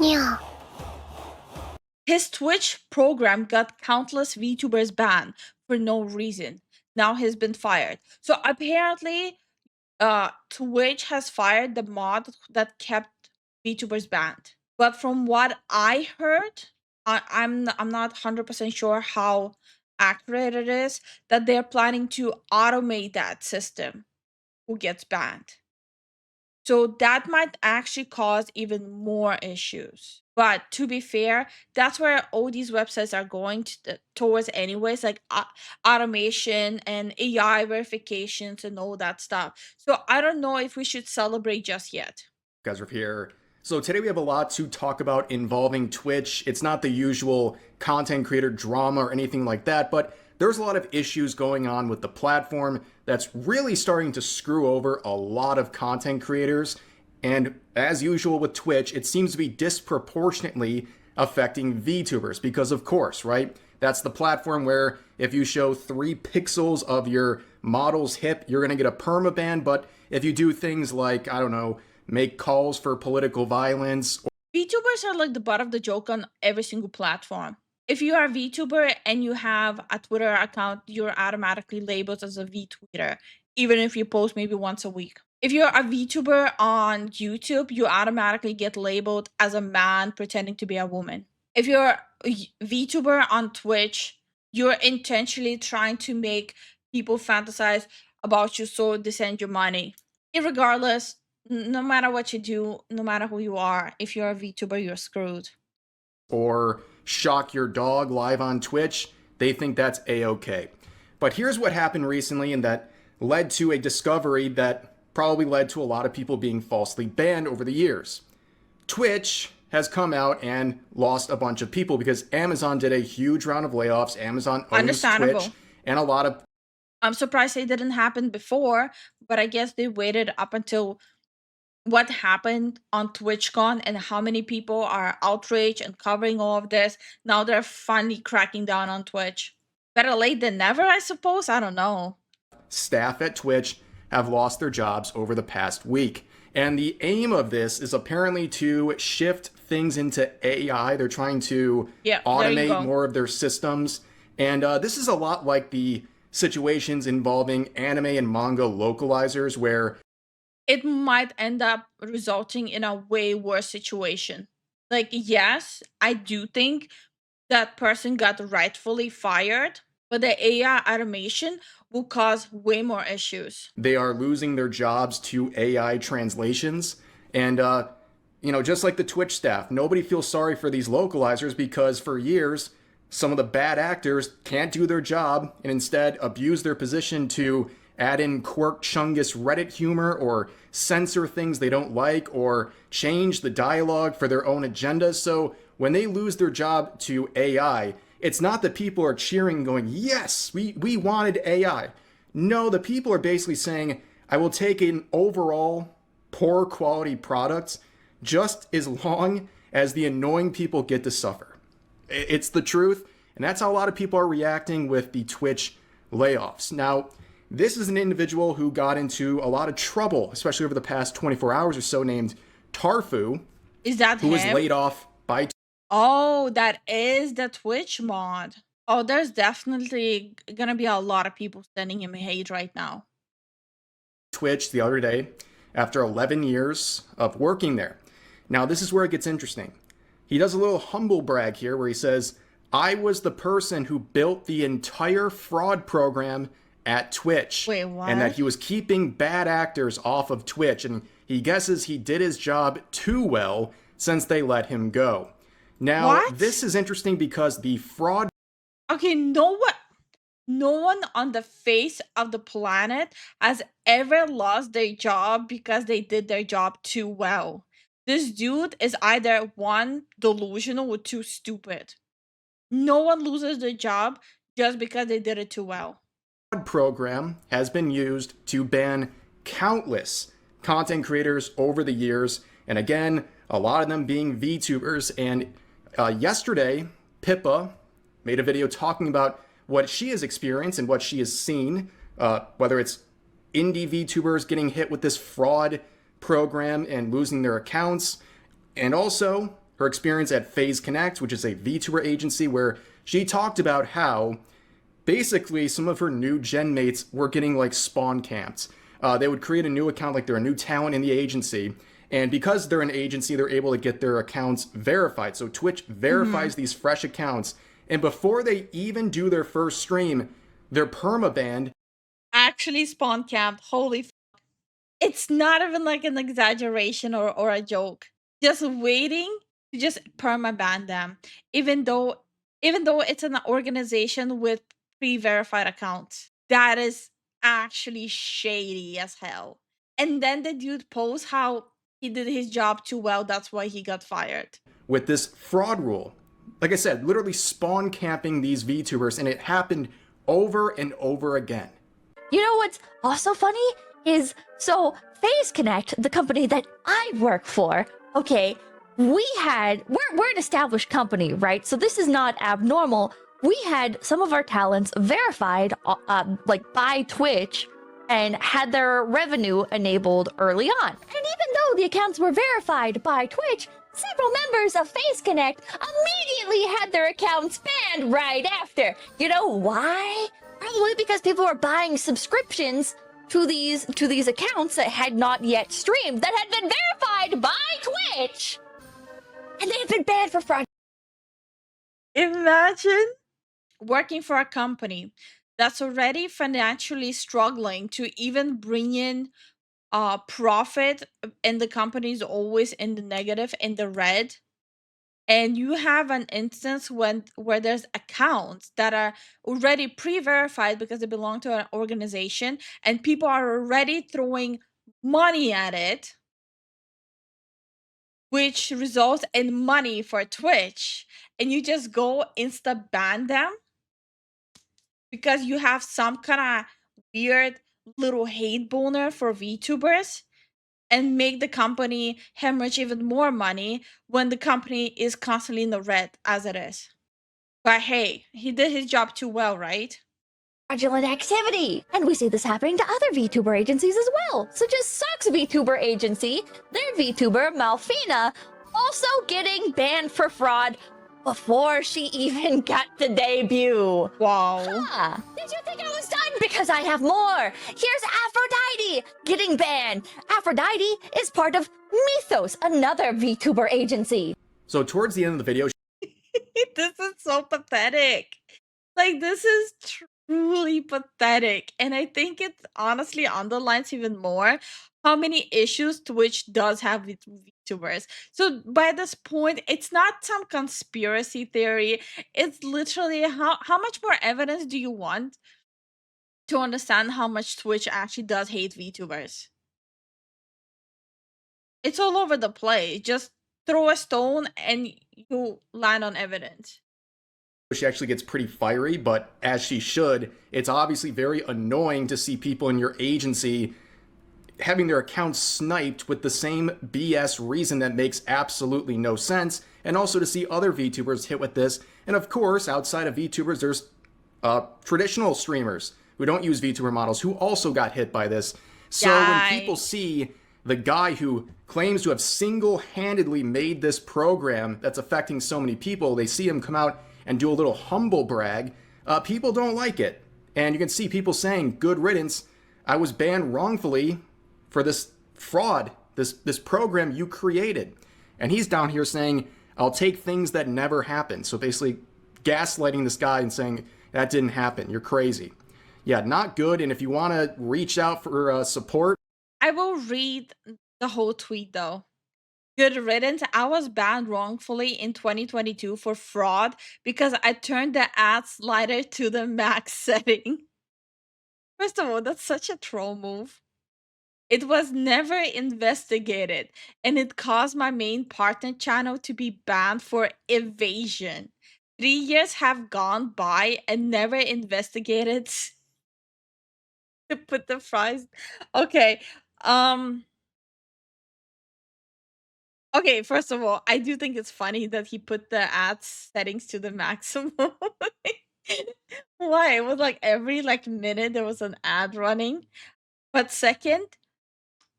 Yeah. His Twitch program got countless VTubers banned for no reason. Now he's been fired. So apparently, Twitch has fired the mod that kept VTubers banned. But from what I heard, I'm not 100% sure how accurate it is, that they're planning to automate that system who gets banned. So that might actually cause even more issues. But to be fair, that's where all these websites are going towards anyways, like automation and AI verifications and all that stuff. So I don't know if we should celebrate just yet. Guys are here. So today we have a lot to talk about involving Twitch. It's not the usual content creator drama or anything like that, but there's a lot of issues going on with the platform that's really starting to screw over a lot of content creators. And as usual with Twitch, it seems to be disproportionately affecting VTubers because, of course, right? That's the platform where if you show 3 pixels of your model's hip, you're going to get a permaban. But if you do things like, I don't know, make calls for political violence. VTubers are like the butt of the joke on every single platform. If you are a VTuber and you have a Twitter account, you're automatically labeled as a VTweeter, even if you post maybe once a week. If you're a VTuber on YouTube, you automatically get labeled as a man pretending to be a woman. If you're a VTuber on Twitch, you're intentionally trying to make people fantasize about you so they send you money. Irregardless, no matter what you do, no matter who you are, if you're a VTuber, you're screwed. Or shock your dog live on Twitch, they think that's a-okay. But here's what happened recently, and that led to a discovery that probably led to a lot of people being falsely banned over the years. Twitch has come out and lost a bunch of people because Amazon did a huge round of layoffs. Amazon owns Twitch, and a lot of... I'm surprised it didn't happen before, but I guess they waited up until what happened on TwitchCon and how many people are outraged and covering all of this. Now they're finally cracking down on Twitch. Better late than never, I suppose. I don't know. Staff at Twitch have lost their jobs over the past week. And the aim of this is apparently to shift things into AI. They're trying to automate more of their systems. And this is a lot like the situations involving anime and manga localizers, where it might end up resulting in a way worse situation. Like, yes, I do think that person got rightfully fired, but the AI automation will cause way more issues. They are losing their jobs to AI translations. And, just like the Twitch staff, nobody feels sorry for these localizers because for years, some of the bad actors can't do their job and instead abuse their position to add in quirk chungus Reddit humor or censor things they don't like or change the dialogue for their own agenda. So when they lose their job to AI, it's not that people are cheering going, yes, we wanted AI. No, the people are basically saying, I will take an overall poor quality product just as long as the annoying people get to suffer. It's the truth, and that's how a lot of people are reacting with the Twitch layoffs. Now, this is an individual who got into a lot of trouble, especially over the past 24 hours or so, named Tarfu. Is that who was laid off by... Oh, that is the Twitch mod. Oh, there's definitely gonna be a lot of people sending him hate right now. Twitch the other day after 11 years of working there. Now, this is where it gets interesting. He does a little humble brag here where he says, I was the person who built the entire fraud program at Twitch. Wait, what? And that he was keeping bad actors off of Twitch, and he guesses he did his job too well since they let him go. Now, this is interesting because the fraud... Okay, no one on the face of the planet has ever lost their job because they did their job too well. This dude is either one, delusional, or too stupid. No one loses their job just because they did it too well. Program has been used to ban countless content creators over the years, and again, a lot of them being VTubers. And yesterday, Pippa made a video talking about what she has experienced and what she has seen, whether it's indie VTubers getting hit with this fraud program and losing their accounts, and also her experience at Phase Connect, which is a VTuber agency, where she talked about how basically some of her new gen mates were getting like spawn camped. They would create a new account like they're a new talent in the agency. And because they're an agency, they're able to get their accounts verified. So Twitch verifies these fresh accounts. And before they even do their first stream, they're permabanned. Actually, spawn camped. Holy it's not even like an exaggeration or a joke. Just waiting to just permaban them, even though it's an organization with pre-verified accounts. That is actually shady as hell. And then the dude posts how he did his job too well, that's why he got fired. With this fraud rule. Like I said, literally spawn camping these VTubers, and it happened over and over again. You know what's also funny is, so Phase Connect, the company that I work for, okay, we're an established company, right? So this is not abnormal. We had some of our talents verified, like by Twitch, and had their revenue enabled early on. And even though the accounts were verified by Twitch, several members of Phase Connect immediately had their accounts banned right after. You know why? Probably because people were buying subscriptions to these accounts that had not yet streamed, that had been verified by Twitch, and they had been banned for fraud. Imagine working for a company that's already financially struggling to even bring in profit, and the company is always in the negative, in the red, and you have an instance where there's accounts that are already pre-verified because they belong to an organization, and people are already throwing money at it, which results in money for Twitch, and you just go insta ban them because you have some kind of weird little hate boner for VTubers, and make the company hemorrhage even more money when the company is constantly in the red as it is. But hey, he did his job too well, right? Fraudulent activity. And we see this happening to other VTuber agencies as well, such as Sock's VTuber agency, their VTuber, Malfina, also getting banned for fraud before she even got to debut. Wow. Huh. Did you think I was done? Because I have more. Here's Aphrodite getting banned. Aphrodite is part of Mythos, another VTuber agency. So towards the end of the video, This is so pathetic. Like, this is truly pathetic. And I think it honestly underlines even more how many issues Twitch does have with VTubers. So by this point, it's not some conspiracy theory. It's literally how much more evidence do you want to understand how much Twitch actually does hate VTubers? It's all over the place. Just throw a stone and you land on evidence. she actually gets pretty fiery, but as she should. It's obviously very annoying to see people in your agency having their accounts sniped with the same BS reason that makes absolutely no sense, and also to see other VTubers hit with this. And of course, outside of VTubers, there's traditional streamers who don't use VTuber models who also got hit by this. So when people see the guy who claims to have single-handedly made this program that's affecting so many people, they see him come out and do a little humble brag, people don't like it. And you can see people saying, good riddance, I was banned wrongfully for this fraud, this program you created. And he's down here saying, I'll take things that never happened. So basically gaslighting this guy and saying, that didn't happen, you're crazy. Yeah, not good. And if you want to reach out for support, I will read the whole tweet though. Good riddance. I was banned wrongfully in 2022 for fraud because I turned the ad slider to the max setting. First of all, that's such a troll move. It was never investigated, and it caused my main partner channel to be banned for evasion. 3 years have gone by and never investigated to put the fries. Okay. Okay, first of all, I do think it's funny that he put the ad settings to the maximum. Why? It was like every like minute there was an ad running. But second,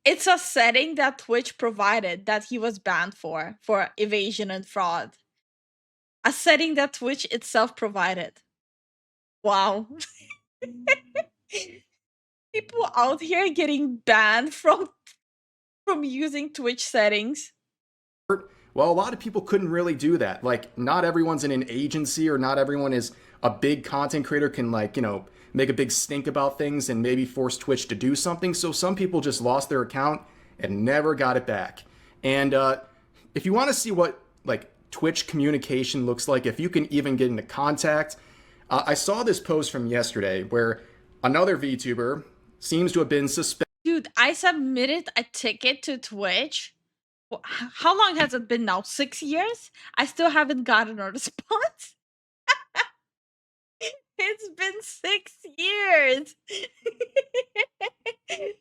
It's a setting that Twitch provided that he was banned for evasion and fraud. A setting that Twitch itself provided. Wow. People out here getting banned from using Twitch settings. Well, a lot of people couldn't really do that. Like, not everyone's in an agency, or not everyone is a big content creator can, like, make a big stink about things and maybe force Twitch to do something. So some people just lost their account and never got it back. And if you want to see what, like, Twitch communication looks like, if you can even get into contact, I saw this post from yesterday where another VTuber seems to have been suspended. Dude, I submitted a ticket to Twitch. How long has it been now? 6 years? I still haven't gotten a response. It's been 6 years.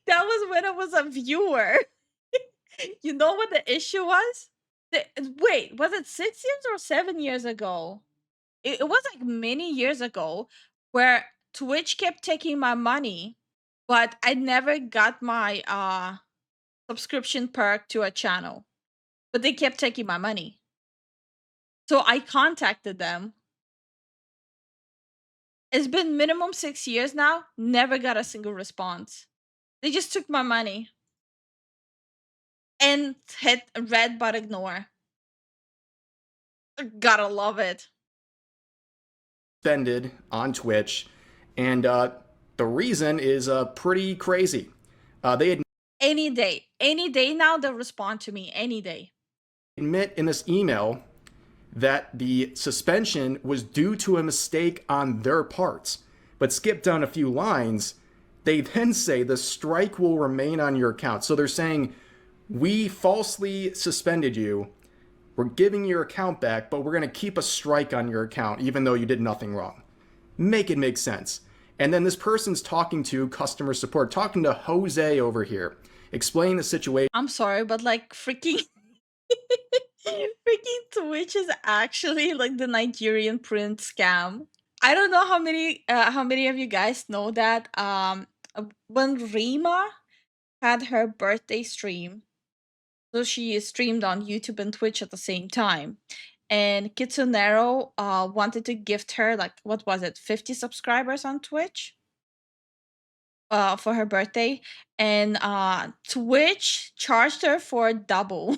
That was when I was a viewer. You know what the issue was? Wait, was it 6 years or 7 years ago? It was like many years ago where Twitch kept taking my money, but I never got my subscription perk to a channel. But they kept taking my money. So I contacted them. It's been minimum 6 years now, never got a single response. They just took my money and hit red but ignore. Gotta love it. Suspended on Twitch, and the reason is pretty crazy. They Any day now, they'll respond to me. Any day. admit in this email that the suspension was due to a mistake on their parts, but skip down a few lines. They then say the strike will remain on your account. So they're saying, we falsely suspended you. We're giving your account back, but we're going to keep a strike on your account, even though you did nothing wrong. Make it make sense. And then this person's talking to customer support, talking to Jose over here, explaining the situation. I'm sorry, but like freaking freaking Twitch is actually like the Nigerian print scam. I don't know how many of you guys know that when Rima had her birthday stream, so she streamed on YouTube and Twitch at the same time, and Kitsunero wanted to gift her, like, what was it, 50 subscribers on Twitch for her birthday, and Twitch charged her for double.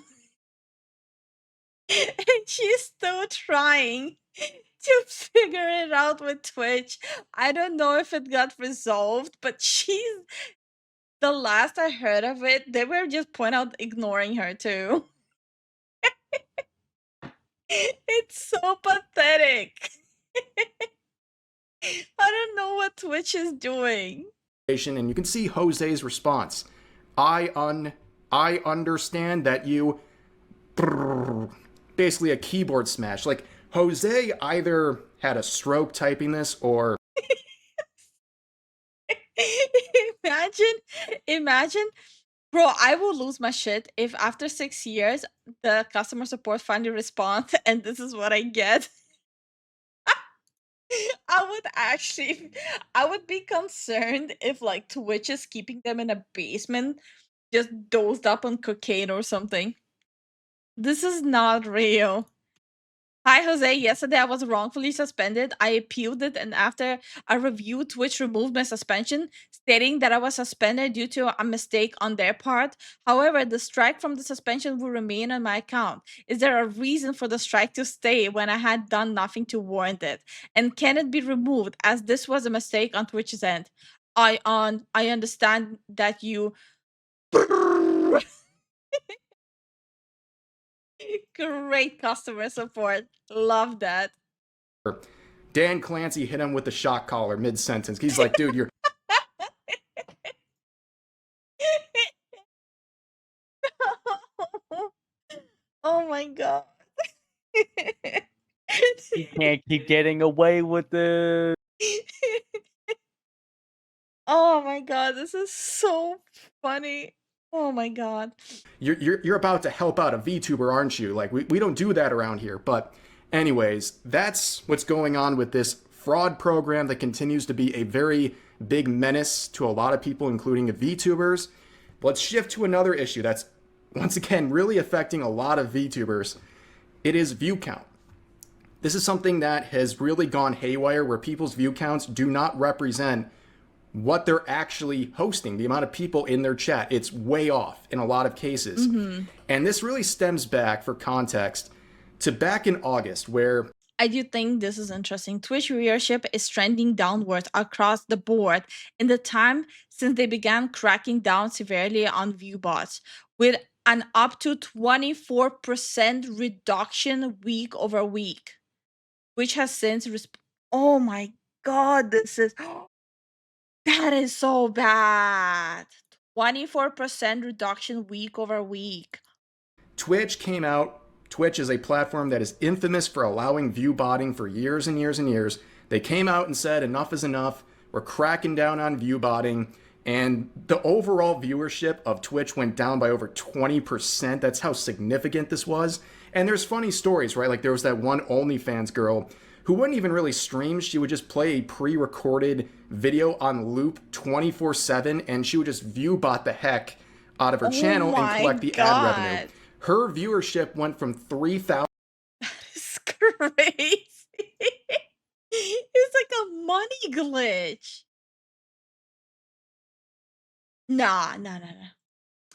And she's still trying to figure it out with Twitch. I don't know if it got resolved, but the last I heard of it, they were just point out ignoring her too. It's so pathetic. I don't know what Twitch is doing. And you can see Jose's response. I understand that you basically a keyboard smash. Like, Jose either had a stroke typing this, or Imagine, bro, I will lose my shit if after 6 years the customer support finally responds and this is what I get. I would be concerned if like Twitch is keeping them in a basement, just dozed up on cocaine or something. This is not real. Hi, Jose. Yesterday I was wrongfully suspended. I appealed it, and after a review, Twitch removed my suspension, stating that I was suspended due to a mistake on their part. However, the strike from the suspension will remain on my account. Is there a reason for the strike to stay when I had done nothing to warrant it? And can it be removed, as this was a mistake on Twitch's end? I understand that you. Great customer support. Love that. Dan Clancy hit him with the shock collar mid-sentence. He's like, dude, you're Oh my god. You can't keep getting away with it. Oh my god, this is so funny. Oh my god. you're about to help out a VTuber, aren't you? Like, we don't do that around here. But anyways, that's what's going on with this fraud program that continues to be a very big menace to a lot of people, including VTubers. Let's shift to another issue that's, once again, really affecting a lot of VTubers. It is view count. This is something that has really gone haywire, where people's view counts do not represent what they're actually hosting, the amount of people in their chat. It's way off in a lot of cases. And this really stems back, for context, to back in August, where I do think this is interesting. Twitch viewership is trending downwards across the board in the time since they began cracking down severely on view bots, with an up to 24% reduction week over week, which has since oh my god, this is that is so bad. 24% reduction week over week. Twitch came out. Twitch is a platform that is infamous for allowing view botting for years and years and years. They came out and said enough is enough. We're cracking down on view botting. And the overall viewership of Twitch went down by over 20%. That's how significant this was. And there's funny stories, right? Like there was that one OnlyFans girl who wouldn't even really stream. She would just play a pre-recorded video on loop 24/7, and she would just view bot the heck out of her channel and collect the ad revenue. Her viewership went from 3,000. It's crazy. It's like a money glitch. Nah.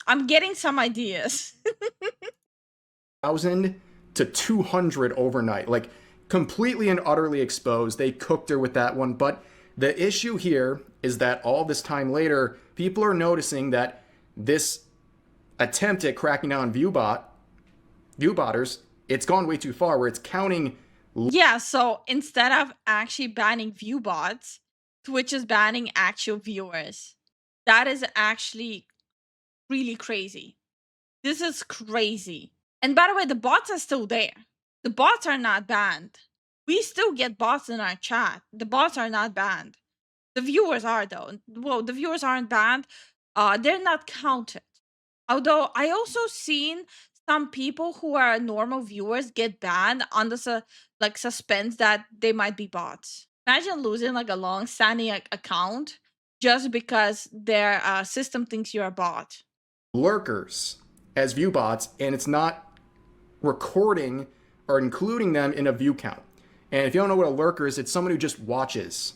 I'm getting some ideas. 1,000 to 200 overnight. Like, completely and utterly exposed. They cooked her with that one. But the issue here is that all this time later, people are noticing that this attempt at cracking down view botters, it's gone way too far, where it's counting. Yeah, so instead of actually banning view bots, Twitch is banning actual viewers. That is actually really crazy. This is crazy. And by the way, the bots are still there. The bots are not banned. We still get bots in our chat. The bots are not banned. The viewers are, though. Well, the viewers aren't banned. They're not counted. Although I also seen some people who are normal viewers get banned on the suspense that they might be bots. Imagine losing like a long-standing account just because their system thinks you're a bot. Lurkers as view bots, and it's not recording or including them in a view count. And if you don't know what a lurker is, it's someone who just watches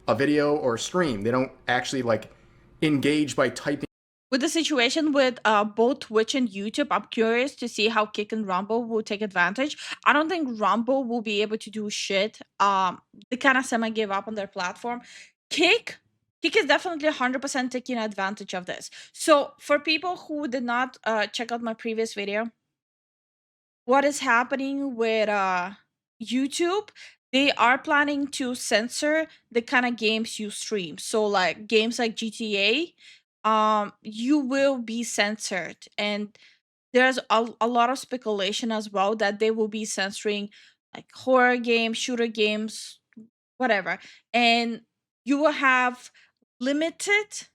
a video or a stream. They don't actually like engage by typing. With the situation with both Twitch and YouTube, I'm curious to see how Kick and Rumble will take advantage. I don't think Rumble will be able to do shit. They kind of semi gave up on their platform. Kick is definitely 100% taking advantage of this. So for people who did not check out my previous video, what is happening with YouTube, they are planning to censor the kind of games you stream. So like games like GTA, you will be censored. And there's a lot of speculation as well that they will be censoring like horror games, shooter games, whatever. And you will have limited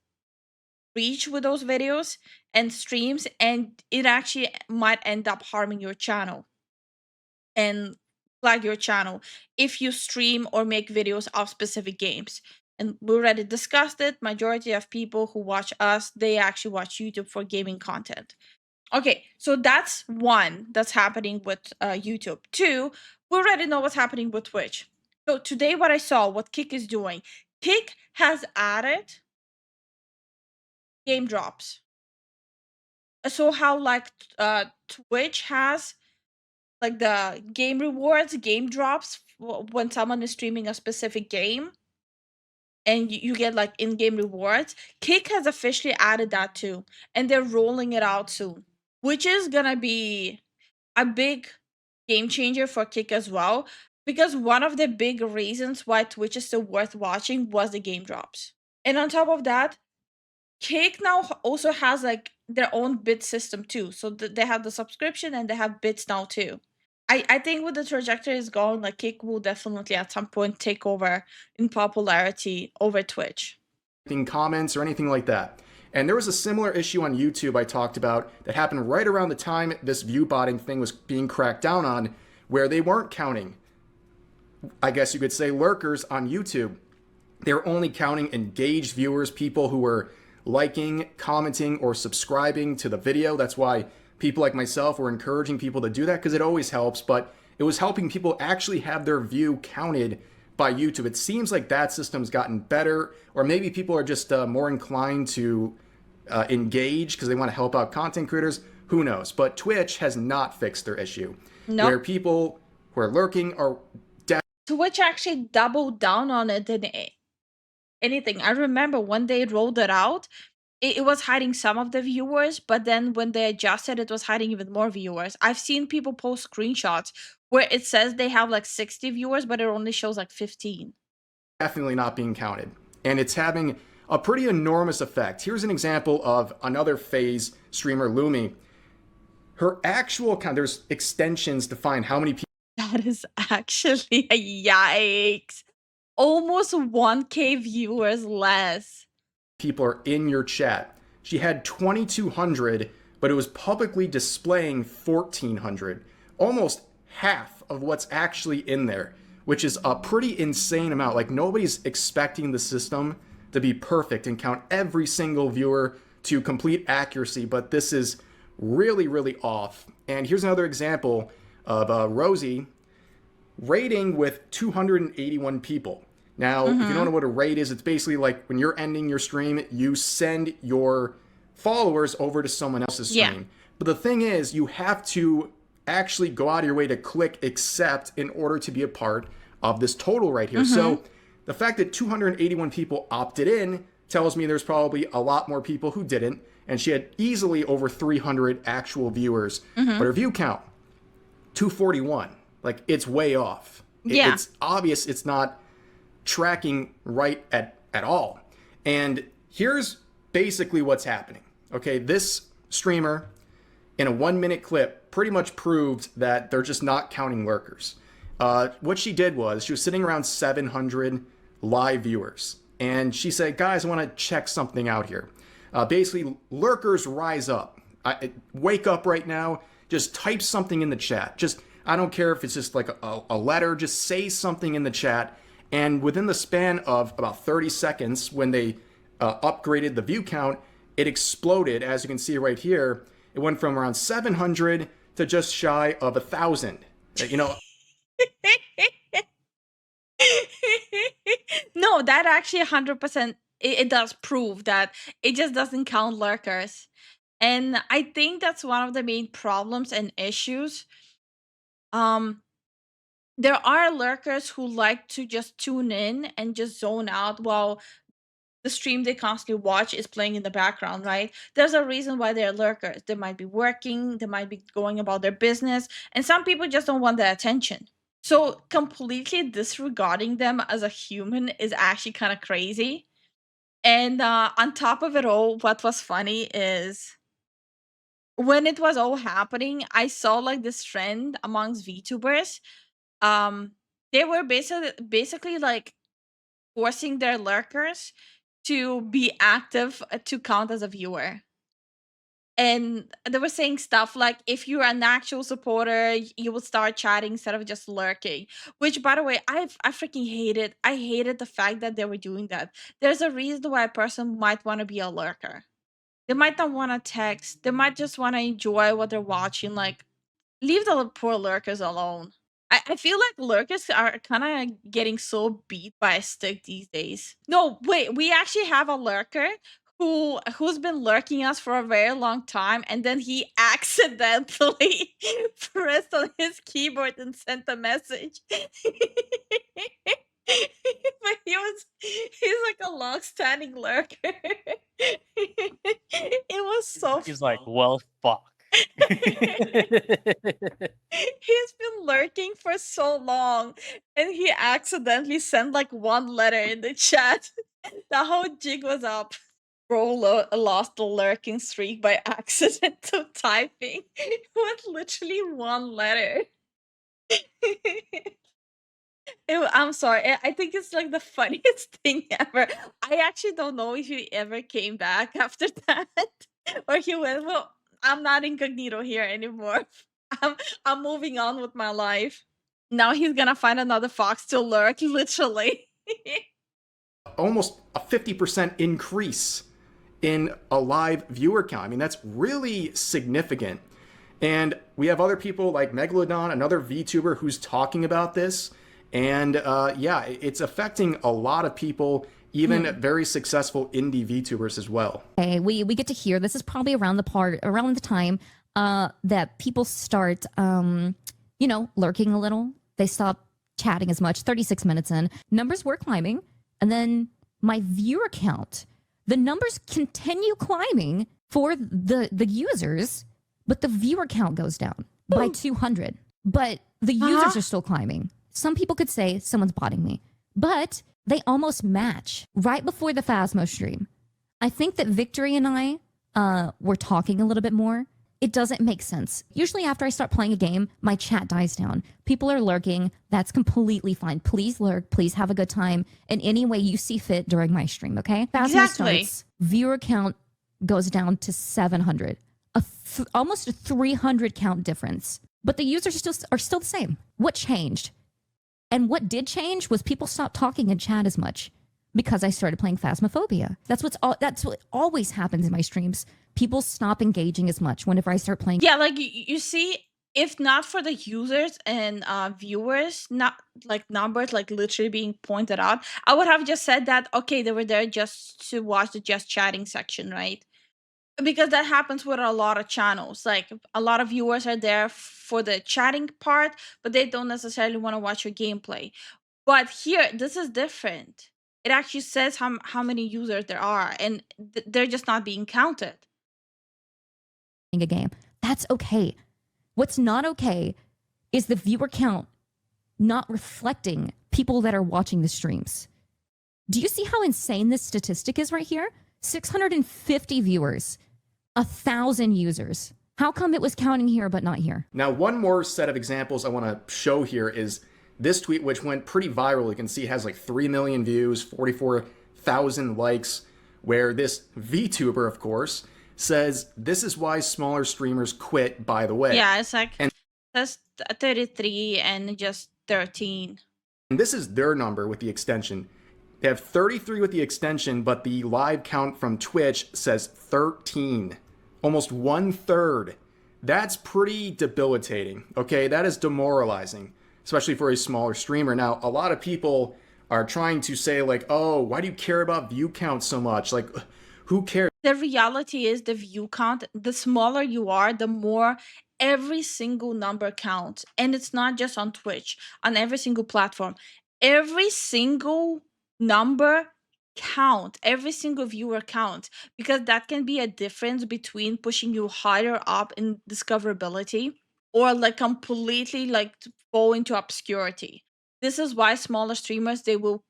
reach with those videos and streams, and it actually might end up harming your channel and flag your channel if you stream or make videos of specific games. And we already discussed it. Majority of people who watch us, they actually watch YouTube for gaming content. Okay, so that's one that's happening with YouTube. Two, we already know what's happening with Twitch. So today what I saw, what Kick is doing, Kick has added game drops. So how like Twitch has like the game rewards, game drops when someone is streaming a specific game, and you get like in-game rewards. Kick has officially added that too, and they're rolling it out soon, which is gonna be a big game changer for Kick as well, because one of the big reasons why Twitch is still worth watching was the game drops. And on top of that, Kick now also has like their own bit system too. So they have the subscription and they have bits now too. I think with the trajectory is going, like Kick will definitely at some point take over in popularity over Twitch. Comments or anything like that. And there was a similar issue on YouTube I talked about that happened right around the time this view botting thing was being cracked down on, where they weren't counting, I guess you could say, lurkers on YouTube. They were only counting engaged viewers, people who were liking, commenting, or subscribing to the video. That's why people like myself were encouraging people to do that, because it always helps, but it was helping people actually have their view counted by YouTube. It seems like that system's gotten better, or maybe people are just more inclined to engage because they want to help out content creators. Who knows? But Twitch has not fixed their issue. Nope. Where people who are lurking are Twitch actually doubled down on it than anything. I remember when they rolled it out, it was hiding some of the viewers, but then when they adjusted, it was hiding even more viewers. I've seen people post screenshots where it says they have like 60 viewers, but it only shows like 15. definitely not being counted. And it's having a pretty enormous effect. Here's an example of another FaZe streamer, Lumi. Her actual account, there's extensions to find how many people. That is actually a yikes. Almost 1K viewers less. People are in your chat. She had 2,200, but it was publicly displaying 1,400. Almost half of what's actually in there, which is a pretty insane amount. Like, nobody's expecting the system to be perfect and count every single viewer to complete accuracy, but this is really, really off. And here's another example of Rosie raiding with 281 people. Now, if you don't know what a raid is, it's basically like when you're ending your stream, you send your followers over to someone else's stream. Yeah. But the thing is, you have to actually go out of your way to click accept in order to be a part of this total right here. So the fact that 281 people opted in tells me there's probably a lot more people who didn't. And she had easily over 300 actual viewers. But her view count, 241. Like, it's way off. Yeah. It's obvious it's not tracking right at all. And here's basically what's happening. Okay, this streamer in a 1-minute clip pretty much proved that they're just not counting lurkers. What she did was she was sitting around 700 live viewers, and she said, guys, I want to check something out here. Basically, lurkers rise up. Wake up right now. Just type something in the chat. Just, I don't care if it's just like a letter, just say something in the chat. And within the span of about 30 seconds, when they upgraded the view count, it exploded. As you can see right here, it went from around 700 to just shy of 1,000. You know. No, that actually 100%, it does prove that it just doesn't count lurkers. And I think that's one of the main problems and issues. There are lurkers who like to just tune in and just zone out while the stream they constantly watch is playing in the background, right? There's a reason why they're lurkers. They might be working, they might be going about their business, and some people just don't want the attention. So completely disregarding them as a human is actually kind of crazy. And on top of it all, what was funny is when it was all happening, I saw like this trend amongst VTubers. They were basically like forcing their lurkers to be active to count as a viewer. And they were saying stuff like, if you're an actual supporter, you will start chatting instead of just lurking. Which, by the way, I freaking hated. I hated the fact that they were doing that. There's a reason why a person might want to be a lurker. They might not want to text. They might just want to enjoy what they're watching. Like, leave the poor lurkers alone. I feel like lurkers are kind of getting so beat by a stick these days. No, wait, we actually have a lurker who's been lurking us for a very long time, and then he accidentally pressed on his keyboard and sent a message. But he's like a long-standing lurker. It was so He's like, well, fuck. He's been lurking for so long, and he accidentally sent like one letter in the chat. The whole jig was up. Bro lost the lurking streak by accidental typing with literally one letter. I'm sorry. I think it's like the funniest thing ever. I actually don't know if he ever came back after that, or he went, well, I'm not incognito here anymore. I'm moving on with my life. Now he's gonna find another fox to lurk, literally. Almost a 50% increase in a live viewer count. I mean, that's really significant. And we have other people like Megalodon, another VTuber, who's talking about this. And yeah, it's affecting a lot of people, even very successful indie VTubers as well. Okay, we get to hear this is probably around the time that people start, you know, lurking a little. They stop chatting as much. 36 minutes in, numbers were climbing, and then my viewer count, the numbers continue climbing for the users, but the viewer count goes down by 200. But the users are still climbing. Some people could say someone's botting me, but they almost match. Right before the Phasmo stream, I think that Victory and I were talking a little bit more. It doesn't make sense. Usually after I start playing a game, my chat dies down. People are lurking. That's completely fine. Please lurk. Please have a good time in any way you see fit during my stream, okay? Phasmo starts, viewer count goes down to 700. Almost a 300 count difference. But the users are still the same. What changed? And what did change was people stopped talking in chat as much because I started playing Phasmophobia. That's what always happens in my streams. People stop engaging as much whenever I start playing. Yeah, like you see, if not for the users and viewers, not like numbers like literally being pointed out, I would have just said that, okay, they were there just to watch the just chatting section, right? Because that happens with a lot of channels. Like a lot of viewers are there for the chatting part, but they don't necessarily want to watch your gameplay. But here, this is different. It actually says how many users there are, and they're just not being counted. A game. That's okay. What's not okay is the viewer count not reflecting people that are watching the streams. Do you see how insane this statistic is right here? 650 viewers, 1,000 users. How come it was counting here but not here? Now, one more set of examples I want to show here is this tweet, which went pretty viral. You can see it has like 3 million views, 44,000 likes, where this VTuber, of course, says, "This is why smaller streamers quit, by the way." Yeah, it's like that's 33 and just 13. And this is their number with the extension. They have 33 with the extension, but the live count from Twitch says 13. Almost 1/3. That's pretty debilitating, okay? That is demoralizing, especially for a smaller streamer. Now, a lot of people are trying to say like, oh, why do you care about view count so much? Like, who cares? The reality is the view count, the smaller you are, the more every single number counts. And it's not just on Twitch, on every single platform. Every single number count, every single viewer count, because that can be a difference between pushing you higher up in discoverability or like completely like fall into obscurity. This is why smaller streamers, they will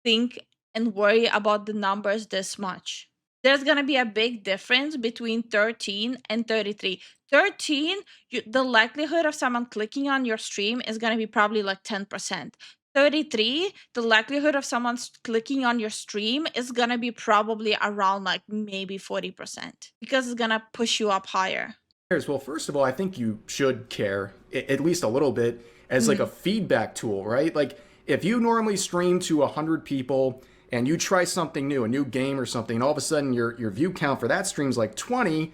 think and worry about the numbers this much. There's gonna be a big difference between 13 and 33. 13, the likelihood of someone clicking on your stream is gonna be probably like 10%. 33, the likelihood of someone clicking on your stream is gonna be probably around like maybe 40% because it's gonna push you up higher. Well, first of all, I think you should care, at least a little bit, as like a feedback tool, right? Like if you normally stream to 100 people and you try something new, a new game or something, and all of a sudden your view count for that stream's like 20,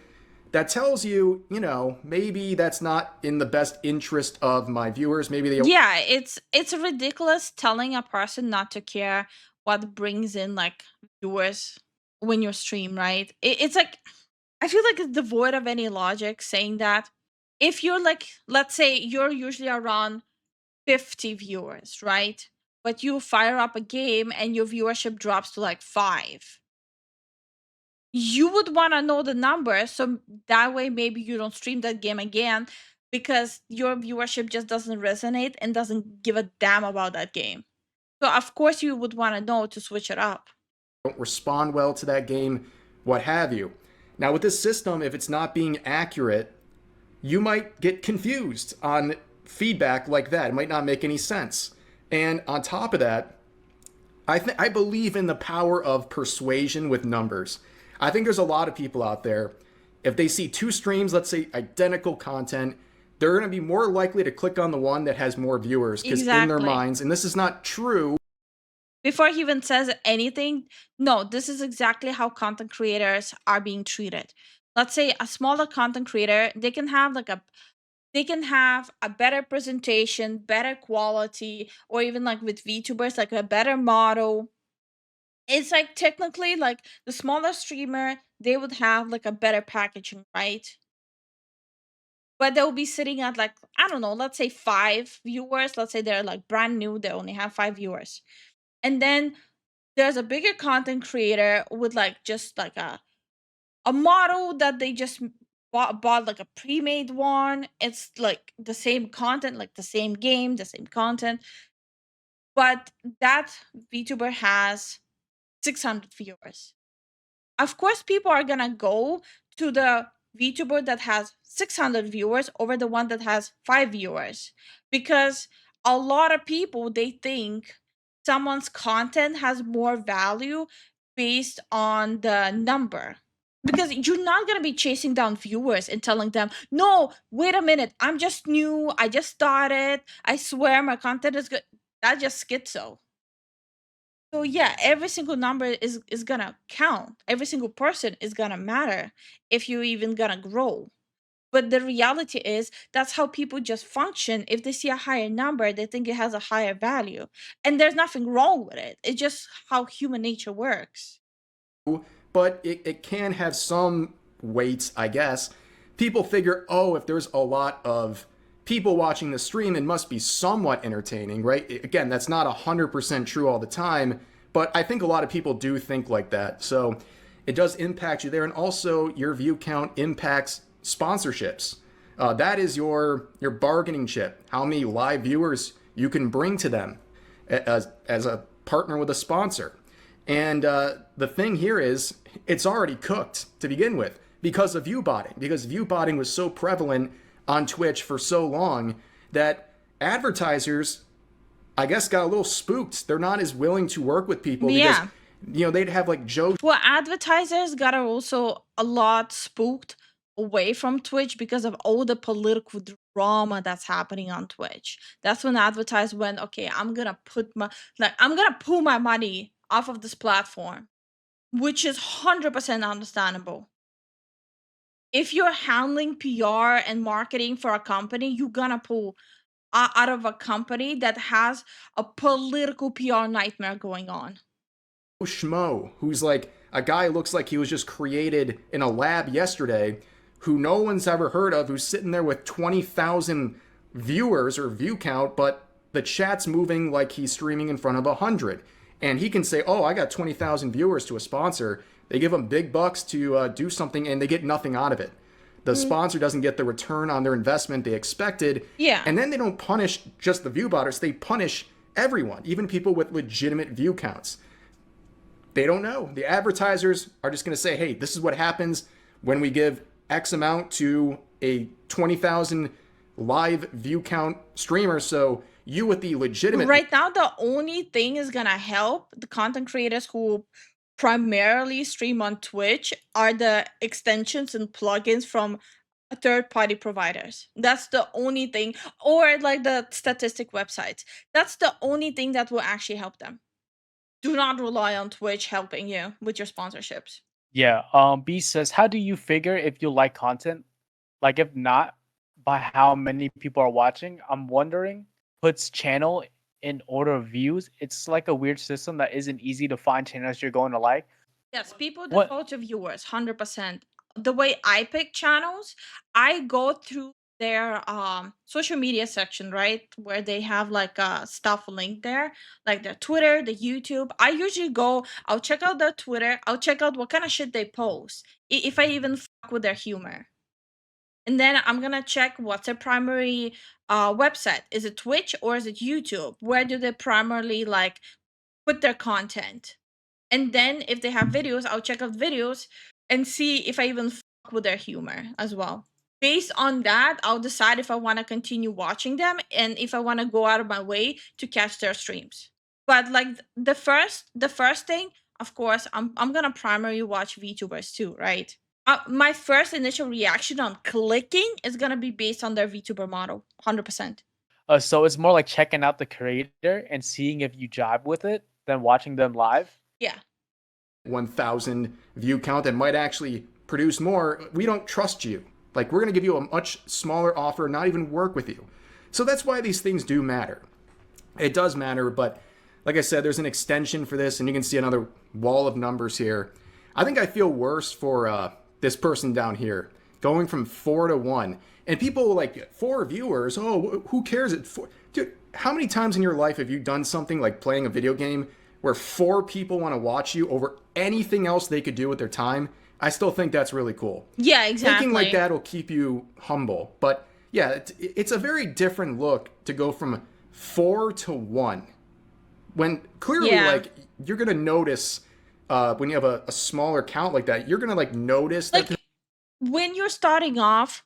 that tells you, you know, maybe that's not in the best interest of my viewers. Maybe they... Yeah, it's ridiculous telling a person not to care what brings in like viewers when you stream, right? It's like, I feel like it's devoid of any logic saying that. If you're like, let's say you're usually around 50 viewers, right? But you fire up a game and your viewership drops to like 5. You would want to know the number, so that way maybe you don't stream that game again because your viewership just doesn't resonate and doesn't give a damn about that game. So of course you would want to know to switch it up. Don't respond well to that game, what have you. Now with this system, if it's not being accurate, you might get confused on feedback like that. It might not make any sense. And on top of that, I believe in the power of persuasion with numbers. I think there's a lot of people out there, if they see 2 streams, let's say identical content, they're going to be more likely to click on the one that has more viewers because in their minds, and this is not true, before he even says anything, no, this is exactly how content creators are being treated. Let's say a smaller content creator, they can have a better presentation, better quality, or even like with VTubers, like a better model. It's like technically like the smaller streamer, they would have like a better packaging, right? But they'll be sitting at like, I don't know, let's say 5 viewers. Let's say they're like brand new, they only have 5 viewers. And then there's a bigger content creator with like just like a model that they just bought like a pre-made one. It's like the same content, like the same game, the same content. But that VTuber has 600 viewers. Of course, people are gonna go to the VTuber that has 600 viewers over the one that has 5 viewers, because a lot of people, they think someone's content has more value based on the number. Because you're not gonna be chasing down viewers and telling them, no, wait a minute, I'm just new, I just started, I swear my content is good. That's just schizo. So yeah, every single number is gonna count. Every single person is gonna matter if you even gonna grow. But the reality is that's how people just function. If they see a higher number, they think it has a higher value. And there's nothing wrong with it. It's just how human nature works. But it can have some weights, I guess. People figure, oh, if there's a lot of people watching the stream, it must be somewhat entertaining, right? Again, that's not 100% true all the time, but I think a lot of people do think like that. So it does impact you there. And also, your view count impacts sponsorships. That is your bargaining chip, how many live viewers you can bring to them as a partner with a sponsor. And the thing here is, it's already cooked to begin with because of viewbotting. Because viewbotting was so prevalent on Twitch for so long that advertisers, I guess, got a little spooked. They're not as willing to work with people because, they'd have like jokes. Well, advertisers got also a lot spooked away from Twitch because of all the political drama that's happening on Twitch. That's when advertisers went, okay, I'm gonna pull my money off of this platform, which is 100% understandable. If you're handling PR and marketing for a company, you're gonna pull out of a company that has a political PR nightmare going on. Schmo, who's like a guy who looks like he was just created in a lab yesterday, who no one's ever heard of, who's sitting there with 20,000 viewers or view count, but the chat's moving like he's streaming in front of 100. And he can say, oh, I got 20,000 viewers to a sponsor. They give him big bucks to do something, and they get nothing out of it. The sponsor doesn't get the return on their investment they expected. Yeah. And then they don't punish just the view botters. They punish everyone, even people with legitimate view counts. They don't know. The advertisers are just going to say, hey, this is what happens when we give X amount to a 20,000 live view count streamer. So you with the legitimate... Right now, the only thing is going to help the content creators who primarily stream on Twitch are the extensions and plugins from third-party providers. That's the only thing. Or like the statistic websites. That's the only thing that will actually help them. Do not rely on Twitch helping you with your sponsorships. Yeah. B says, how do you figure if you like content? Like, if not, by how many people are watching? I'm wondering. Puts channel in order of views. It's like a weird system that isn't easy to find channels you're going to like. Yes, people default to viewers, 100%. The way I pick channels, I go through their social media section, right? Where they have like stuff linked there, like their Twitter, the YouTube. I usually I'll check out their Twitter, I'll check out what kind of shit they post, if I even fuck with their humor. And then I'm gonna check what's their primary website. Is it Twitch or is it YouTube? Where do they primarily like put their content? And then if they have videos, I'll check out videos and see if I even fuck with their humor as well. Based on that, I'll decide if I want to continue watching them and if I want to go out of my way to catch their streams. But like the first thing, of course, I'm gonna primarily watch VTubers too, right? My first initial reaction on clicking is gonna be based on their VTuber model, 100%. So it's more like checking out the creator and seeing if you jive with it. than watching them live. Yeah. 1,000 view count that might actually produce more. We don't trust you. Like, we're going to give you a much smaller offer, not even work with you. So that's why these things do matter. It does matter, but like I said, there's an extension for this, and you can see another wall of numbers here. I think I feel worse for this person down here, going from 4 to 1. And people like 4 viewers, oh, who cares? Dude, how many times in your life have you done something like playing a video game where 4 people want to watch you over anything else they could do with their time? I still think that's really cool. Yeah, exactly. Thinking like that will keep you humble. But yeah, it's a very different look to go from 4 to 1. When clearly, like, you're going to notice when you have a smaller count like that, you're going to, like, notice like, that. When you're starting off,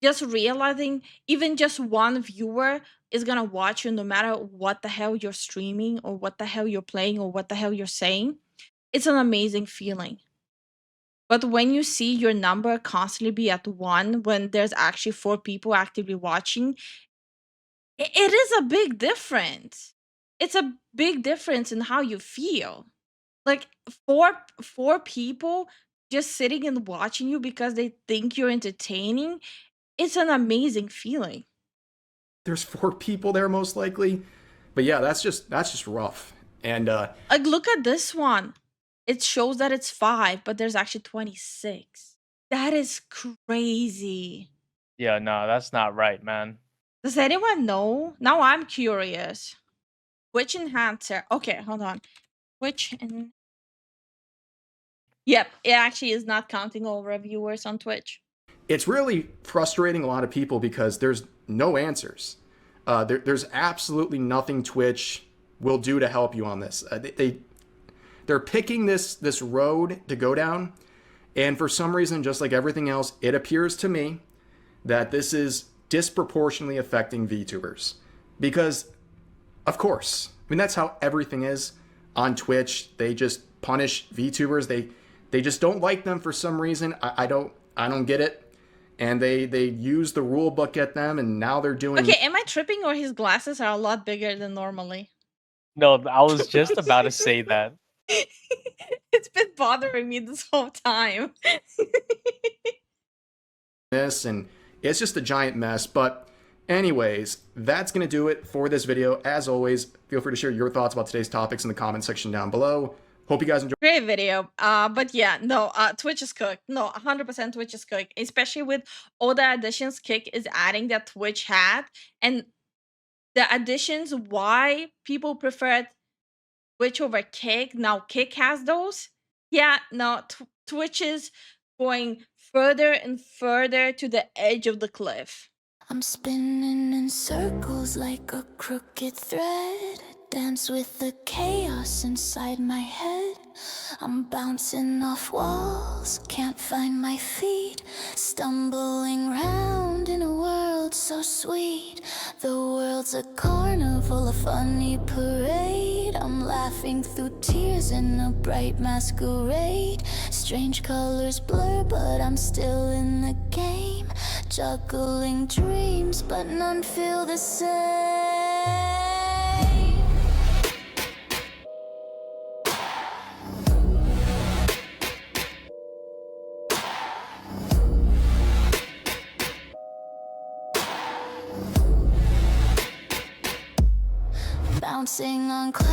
just realizing even just one viewer is going to watch you no matter what the hell you're streaming or what the hell you're playing or what the hell you're saying, it's an amazing feeling. But when you see your number constantly be at 1 when there's actually 4 people actively watching, it is a big difference. It's a big difference in how you feel. Like, four people just sitting and watching you because they think you're entertaining, it's an amazing feeling. There's 4 people there most likely. But yeah, that's just rough. And like, look at this one. It shows that it's 5, but there's actually 26. That is crazy. Yeah, no, that's not right, man. Does anyone know? Now I'm curious. Twitch enhancer. Okay, hold on. Yep, it actually is not counting all reviewers on Twitch. It's really frustrating a lot of people because there's no answers. There's absolutely nothing Twitch will do to help you on this. They're picking this road to go down, and for some reason, just like everything else, it appears to me that this is disproportionately affecting VTubers. Because, of course, I mean, that's how everything is on Twitch. They just punish VTubers. They just don't like them for some reason. I don't get it. And they use the rule book at them, and now they're doing... Okay, am I tripping, or his glasses are a lot bigger than normally? No, I was just about to say that. It's been bothering me this whole time. And it's just a giant mess. But anyways, that's going to do it for this video. As always, feel free to share your thoughts about today's topics in the comment section down below. Hope you guys enjoyed. Great video. But yeah, no, Twitch is cooked. No, 100% Twitch is cooked. Especially with all the additions Kick is adding that Twitch had. And the additions, why people preferred Twitch over Kick. Now Kick has those. Yeah, no, Twitch is going further and further to the edge of the cliff. I'm spinning in circles like a crooked thread. Dance with the chaos inside my head. I'm bouncing off walls, can't find my feet. Stumbling round in a world so sweet. The world's a carnival, a funny parade. I'm laughing through tears in a bright masquerade. Strange colors blur, but I'm still in the game. Juggling dreams, but none feel the same. Bouncing on clouds.